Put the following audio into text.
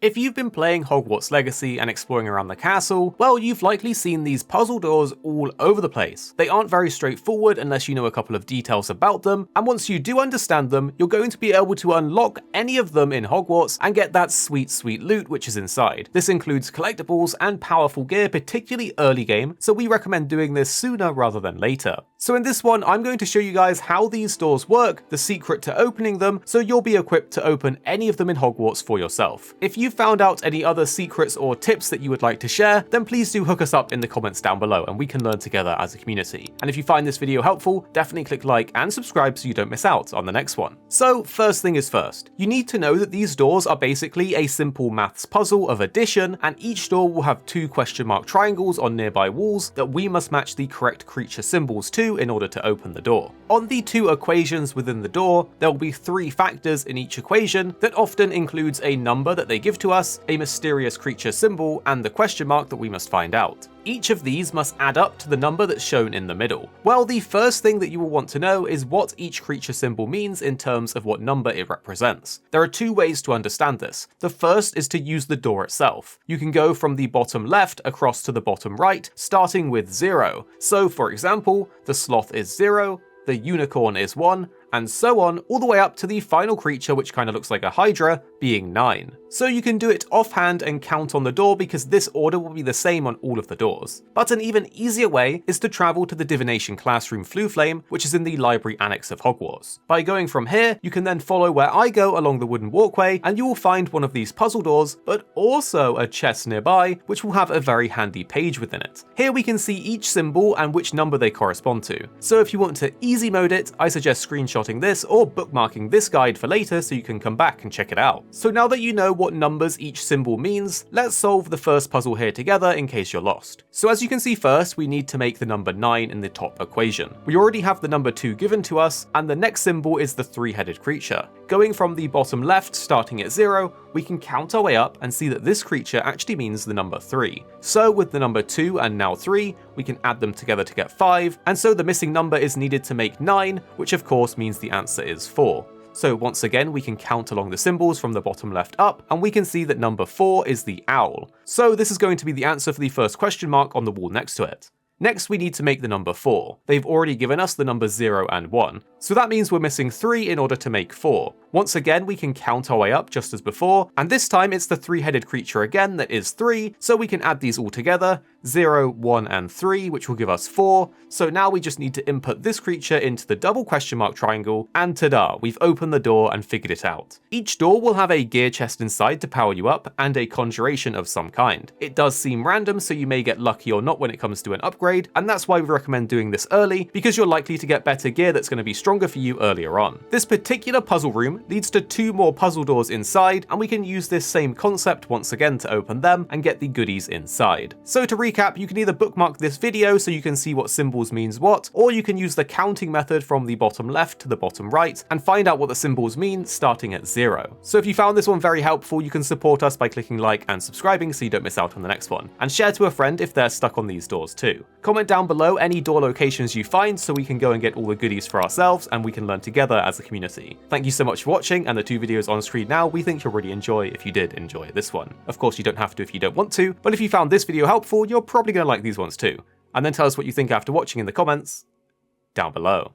If you've been playing Hogwarts Legacy and exploring around the castle, well, you've likely seen these puzzle doors all over the place. They aren't very straightforward unless you know a couple of details about them, and once you do understand them, you're going to be able to unlock any of them in Hogwarts and get that sweet loot which is inside. This includes collectibles and powerful gear, particularly early game, so we recommend doing this sooner rather than later. So in this one, I'm going to show you guys how these doors work, the secret to opening them, so you'll be equipped to open any of them in Hogwarts for yourself. If you've found out any other secrets or tips that you would like to share, then please do hook us up in the comments down below and we can learn together as a community. And if you find this video helpful, definitely click like and subscribe so you don't miss out on the next one. So first thing is first, you need to know that these doors are basically a simple maths puzzle of addition, and each door will have two question mark triangles on nearby walls that we must match the correct creature symbols to in order to open the door. On the two equations within the door, there will be three factors in each equation that often includes a number that they give to us, a mysterious creature symbol, and the question mark that we must find out. Each of these must add up to the number that's shown in the middle. Well, the first thing that you will want to know is what each creature symbol means in terms of what number it represents. There are two ways to understand this. The first is to use the door itself. You can go from the bottom left across to the bottom right, starting with 0. So for example, the sloth is 0, the unicorn is 1, and so on, all the way up to the final creature, which kind of looks like a hydra, being 9. So you can do it offhand and count on the door because this order will be the same on all of the doors. But an even easier way is to travel to the divination classroom Flame, which is in the library annex of Hogwarts. By going from here, you can then follow where I go along the wooden walkway, and you will find one of these puzzle doors, but also a chest nearby, which will have a very handy page within it. Here we can see each symbol and which number they correspond to. So if you want to easy mode it, I suggest screenshotting this or bookmarking this guide for later so you can come back and check it out. So now that you know what numbers each symbol means, let's solve the first puzzle here together in case you're lost. So as you can see, first we need to make the number 9 in the top equation. We already have the number 2 given to us, and the next symbol is the three-headed creature. Going from the bottom left, starting at 0, we can count our way up and see that this creature actually means the number 3. So with the number 2 and now 3, we can add them together to get 5, and so the missing number is needed to make 9, which of course means the answer is 4. So once again, we can count along the symbols from the bottom left up, and we can see that number 4 is the owl. So this is going to be the answer for the first question mark on the wall next to it. Next, we need to make the number 4. They've already given us the numbers 0 and 1, so that means we're missing 3 in order to make 4. Once again, we can count our way up just as before, and this time it's the three-headed creature again that is 3, so we can add these all together, 0, 1, and 3, which will give us 4. So now we just need to input this creature into the double question mark triangle, and ta-da, we've opened the door and figured it out. Each door will have a gear chest inside to power you up, and a conjuration of some kind. It does seem random, so you may get lucky or not when it comes to an upgrade, and that's why we recommend doing this early, because you're likely to get better gear that's going to be stronger for you earlier on. This particular puzzle room leads to 2 more puzzle doors inside, and we can use this same concept once again to open them and get the goodies inside. So to recap, you can either bookmark this video so you can see what symbols means what, or you can use the counting method from the bottom left to the bottom right and find out what the symbols mean starting at 0. So if you found this one very helpful, you can support us by clicking like and subscribing so you don't miss out on the next one, and share to a friend if they're stuck on these doors too. Comment down below any door locations you find so we can go and get all the goodies for ourselves and we can learn together as a community. Thank you so much for watching, and the 2 videos on screen now we think you'll really enjoy if you did enjoy this one. Of course, you don't have to if you don't want to, but if you found this video helpful, you're probably going to like these ones too. And then tell us what you think after watching in the comments down below.